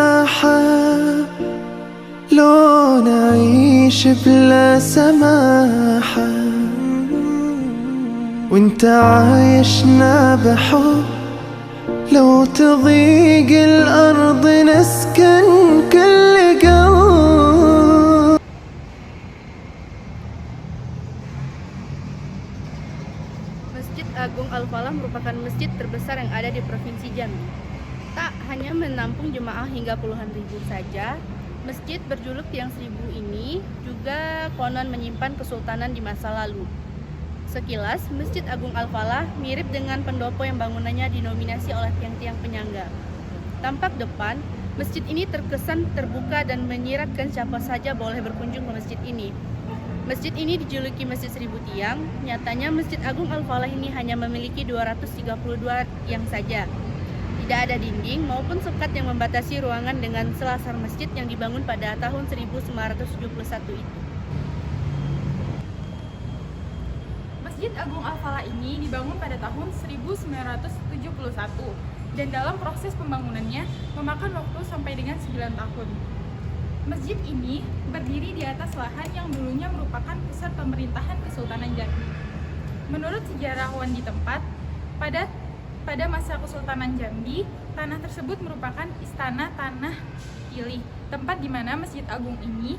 سماحة لو نعيش بلا سماحة وانت عايشنا بحب لو تضيق الأرض نسكن كل قلب. Masjid Agung Al-Falah merupakan masjid terbesar yang ada di Provinsi Jambi. Tak hanya menampung jemaah hingga puluhan ribu saja, masjid berjuluk Tiang Seribu ini juga konon menyimpan kesultanan di masa lalu. Sekilas, Masjid Agung Al-Falah mirip dengan pendopo yang bangunannya dinominasi oleh tiang-tiang penyangga. Tampak depan, masjid ini terkesan terbuka dan menyiratkan siapa saja boleh berkunjung ke masjid ini. Masjid ini dijuluki Masjid Seribu Tiang. Nyatanya Masjid Agung Al-Falah ini hanya memiliki 232 tiang saja. Tidak ada dinding maupun sekat yang membatasi ruangan dengan selasar masjid yang dibangun pada tahun 1971 itu. Masjid Agung Al-Falah ini dibangun pada tahun 1971 dan dalam proses pembangunannya memakan waktu sampai dengan 9 tahun. Masjid ini berdiri di atas lahan yang dulunya merupakan pusat pemerintahan Kesultanan Jambi. Menurut sejarawan di tempat, pada masa Kesultanan Jambi, tanah tersebut merupakan istana Tanah Pilih, tempat di mana Masjid Agung ini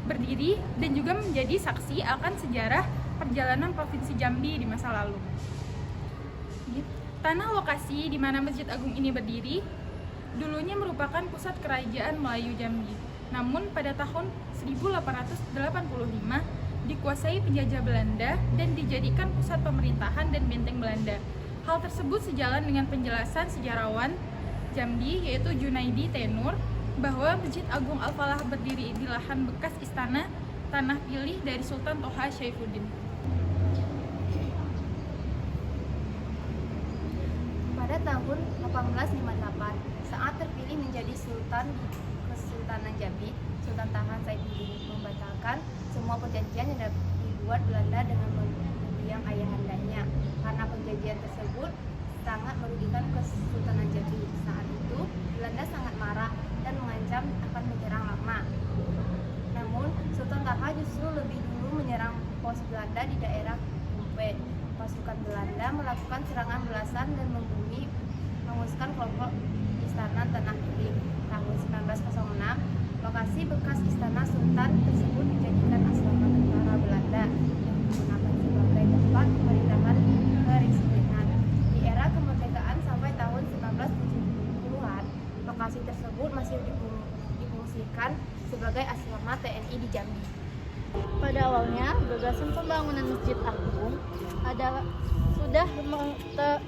berdiri dan juga menjadi saksi akan sejarah perjalanan Provinsi Jambi di masa lalu. Tanah lokasi di mana Masjid Agung ini berdiri dulunya merupakan pusat kerajaan Melayu Jambi. Namun pada tahun 1885 dikuasai penjajah Belanda dan dijadikan pusat pemerintahan dan benteng Belanda. Hal tersebut sejalan dengan penjelasan sejarawan Jambi yaitu Junaidi Tenur bahwa Masjid Agung Al-Falah berdiri di lahan bekas istana Tanah Pilih dari Sultan Toha Saifuddin. Pada tahun 1858, saat terpilih menjadi Sultan Kesultanan Jambi, Sultan Toha Saifuddin membatalkan semua perjanjian yang dibuat Belanda dengan mendiang ayahandanya. Karena perjanjian tersebut sangat merugikan Kesultanan Jambi. Saat itu, Belanda sangat marah dan mengancam akan menyerang lama. Namun, Sultan Toha justru lebih dulu menyerang pos Belanda di daerah Umpe. Pasukan Belanda melakukan serangan belasan dan menguskan kelompok istana Tanah Pilih. Tahun 1906, lokasi bekas istana Sultan tersebut dijadikan asrama tentara Belanda yang digunakan sebagai tempat pemerintahan kepresidenan. Di era kemerdekaan sampai tahun 1970-an, lokasi tersebut masih difungsikan sebagai asrama TNI di Jambi. Pada awalnya, gagasan pembangunan Masjid Agung sudah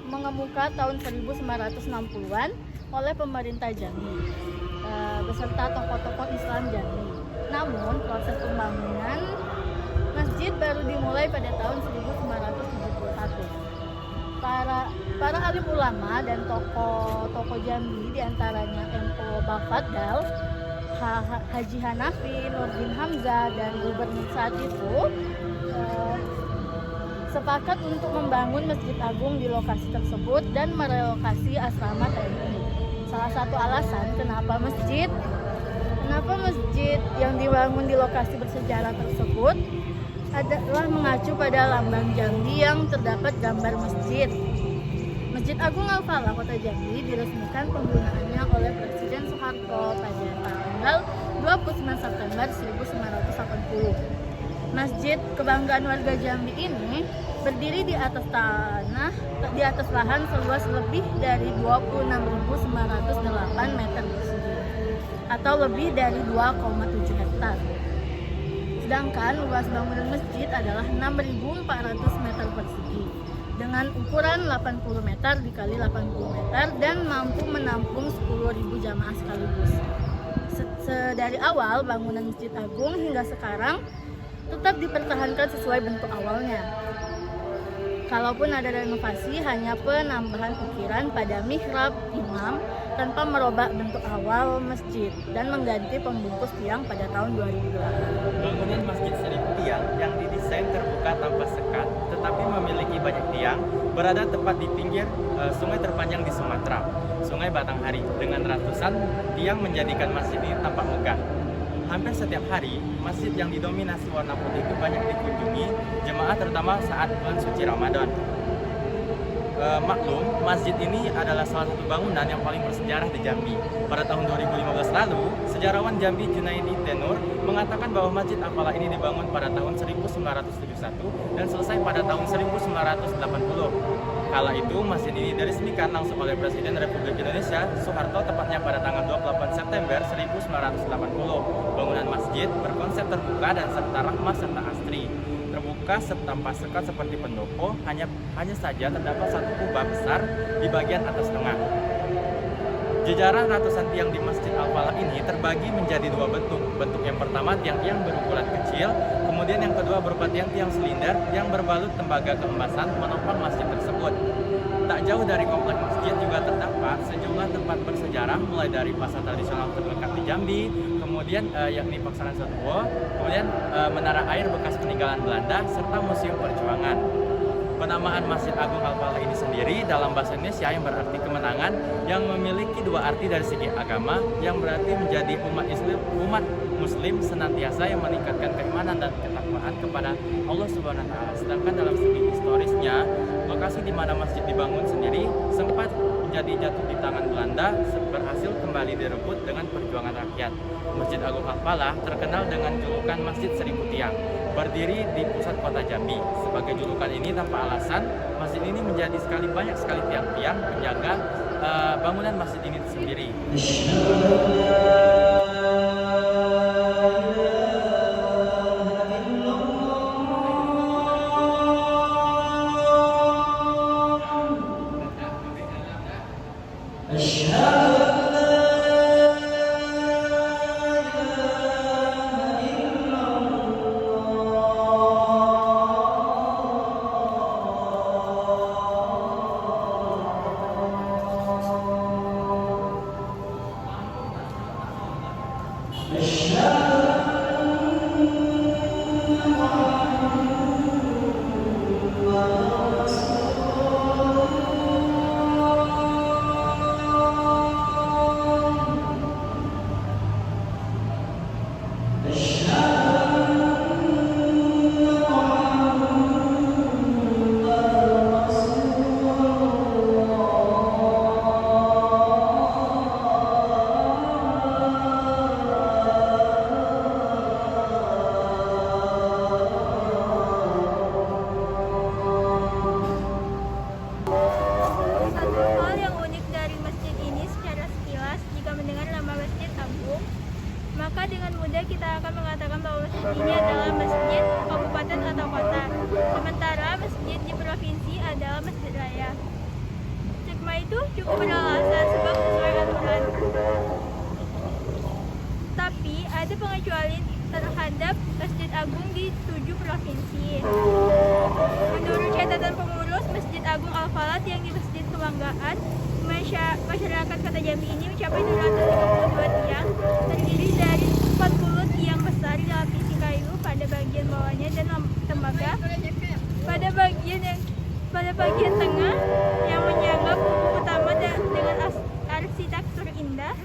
mengemuka tahun 1960-an oleh pemerintah Jambi beserta tokoh-tokoh Islam Jambi. Namun, proses pembangunan masjid baru dimulai pada tahun 1971. Para alim ulama dan tokoh Jambi diantaranya Empo Bafadal, Haji Hanafi, Nurdin Hamzah, dan gubernur saat itu sepakat untuk membangun Masjid Agung di lokasi tersebut dan merelokasi asrama TNI. Salah satu alasan kenapa masjid yang dibangun di lokasi bersejarah tersebut adalah mengacu pada lambang Jambi yang terdapat gambar masjid. Masjid Agung Al-Falah Kota Jambi diresmikan penggunaannya oleh Presiden Soeharto pada tanggal 29 September 1980. Masjid kebanggaan warga Jambi ini berdiri di atas lahan seluas lebih dari 26.908 meter persegi atau lebih dari 2,7 hektar. Sedangkan luas bangunan masjid adalah 6.400 meter persegi dengan ukuran 80 meter dikali 80 meter dan mampu menampung 10.000 jamaah sekaligus. Dari awal bangunan Masjid Agung hingga sekarang tetap dipertahankan sesuai bentuk awalnya. Kalaupun ada renovasi, hanya penambahan ukiran pada mihrab imam tanpa merubah bentuk awal masjid dan mengganti pembungkus tiang pada tahun 2008. Bangunan Masjid Seribu Tiang yang didesain terbuka tanpa sekat tetapi memiliki banyak tiang berada tepat di pinggir sungai terpanjang di Sumatera, Sungai Batanghari, dengan ratusan tiang menjadikan masjid ini tampak megah. Hampir setiap hari, masjid yang didominasi warna putih itu banyak dikunjungi jemaah terutama saat bulan suci Ramadan. Maklum, masjid ini adalah salah satu bangunan yang paling bersejarah di Jambi. Pada tahun 2015 lalu, sejarawan Jambi Junaidi Tenur mengatakan bahwa Masjid Al-Falah ini dibangun pada tahun 1971 dan selesai pada tahun 1980. Kala itu, masjid ini diresmikan langsung oleh Presiden Republik Indonesia Soeharto tepatnya pada tanggal 28 September 1980. Bangunan masjid berkonsep terbuka dan serta rahmah serta asri. Terbuka tanpa sekat seperti pendopo, hanya saja terdapat satu kubah besar di bagian atas tengah. Jejaran ratusan tiang di Masjid Al-Falah ini terbagi menjadi dua bentuk. Bentuk yang pertama tiang-tiang berukuran kecil, kemudian yang kedua berupa tiang-tiang silinder yang berbalut tembaga keemasan menopang masjid tersebut. Tak jauh dari komplek masjid juga terdapat sejumlah tempat bersejarah mulai dari pasar tradisional terdekat di Jambi, kemudian yakni Paksaran Setuwo, kemudian menara air bekas peninggalan Belanda, serta Museum Perjuangan. Penamaan Masjid Agung Al-Falah ini sendiri dalam bahasa Indonesia yang berarti kemenangan, yang memiliki dua arti dari segi agama, yang berarti menjadi umat Muslim senantiasa yang meningkatkan keimanan dan ketakwaan kepada Allah Subhanahu wa Ta'ala. Sedangkan dalam segi historisnya, lokasi di mana masjid dibangun sendiri sempat menjadi jatuh di tangan Belanda, berhasil kembali direbut dengan perjuangan rakyat. Masjid Agung Al-Falah terkenal dengan julukan Masjid Seribu Tiang. Berdiri di pusat kota Jambi. Sebagai julukan ini tanpa alasan, masjid ini menjadi banyak sekali tiang-tiang penjaga bangunan masjid ini sendiri. Maka dengan mudah kita akan mengatakan bahwa masjid ini adalah masjid kabupaten atau kota, sementara masjid di provinsi adalah masjid raya. Stigma itu cukup beralasan sebab sesuai aturan. Tapi ada pengecualian terhadap masjid agung di 7 provinsi. Menurut catatan pengurus Masjid Agung Al-Falah yang di Masjid Kebanggaan, masyarakat Kota Jambi ini mencapai 252 tiang, terdiri dari 40 tiang besar dilapisi kayu pada bagian bawahnya dan tembaga pada bagian tengah yang menyangga punggung utama dengan arsitektur indah.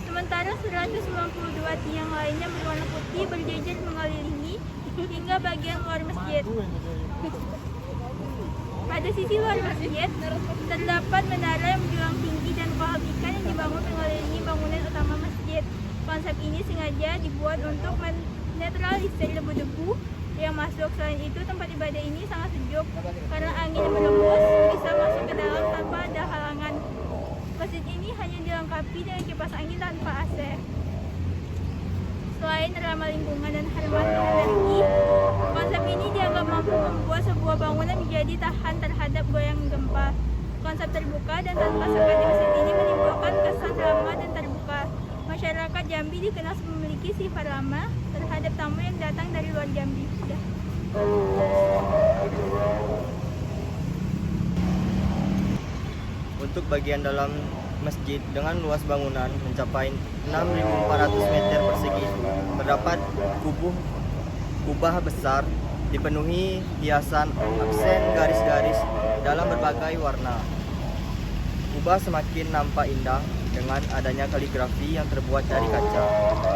Sementara 192 tiang lainnya berwarna putih berjejer mengelilingi hingga bagian luar masjid. Pada sisi luar masjid terdapat menara yang menjulang tinggi dan kolam ikan yang dibangun mengelilingi bangunan utama masjid. Konsep ini sengaja dibuat untuk menetralisir debu-debu yang masuk. Selain itu, tempat ibadah ini sangat sejuk karena angin yang berembus bisa masuk ke dalam tanpa ada halangan. Masjid ini hanya dilengkapi dengan kipas angin tanpa AC. Selain ramah lingkungan dan hemat energi, konsep ini dianggap mampu membuat sebuah bangunan menjadi tahan terhadap goyang gempa. Konsep terbuka dan tanpa sekat di masjid ini menimbulkan kesan ramah dan terbuka. Masyarakat Jambi dikenal memiliki sifat ramah terhadap tamu yang datang dari luar Jambi. untuk bagian dalam masjid dengan luas bangunan mencapai 6.400 meter persegi. Terdapat kubah besar dipenuhi hiasan aksen garis-garis dalam berbagai warna. Kubah semakin nampak indah dengan adanya kaligrafi yang terbuat dari kaca.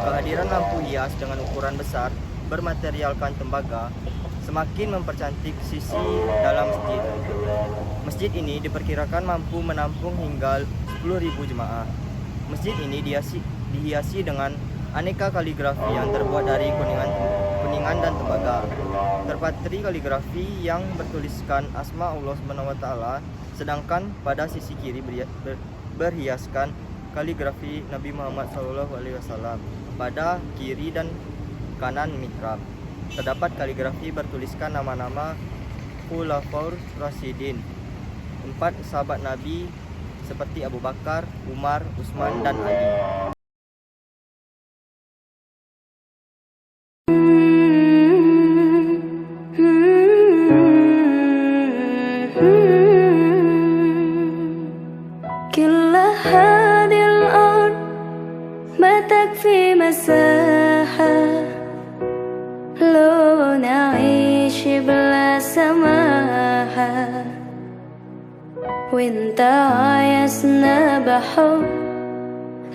Kehadiran lampu hias dengan ukuran besar bermaterialkan tembaga semakin mempercantik sisi dalam masjid. Masjid ini diperkirakan mampu menampung hingga 10.000 jemaah. Masjid ini dihiasi dengan aneka kaligrafi yang terbuat dari kuningan dan tembaga. Terpatri kaligrafi yang bertuliskan asma Allah SWT, sedangkan pada sisi kiri berhiaskan kaligrafi Nabi Muhammad SAW. Pada kiri dan kanan mihrab terdapat kaligrafi bertuliskan nama-nama Khulafaur Rasyidin, 4 sahabat Nabi seperti Abu Bakar, Umar, Utsman, dan Ali. كل هذه الأرض ما تكفي مساحة لو نعيش بلا سماحة وانت عايزنا بحب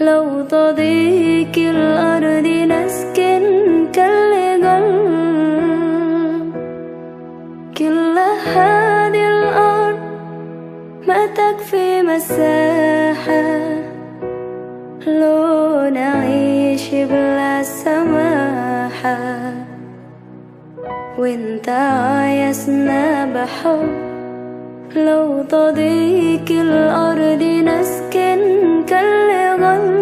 لو تضيق الأرض نسكن كل قلب كل هذه الأرض ما تكفي مساحة لو نعيش بلا سماحة وانت عايزنا بحب لو تضيق الأرض نسكن كل غل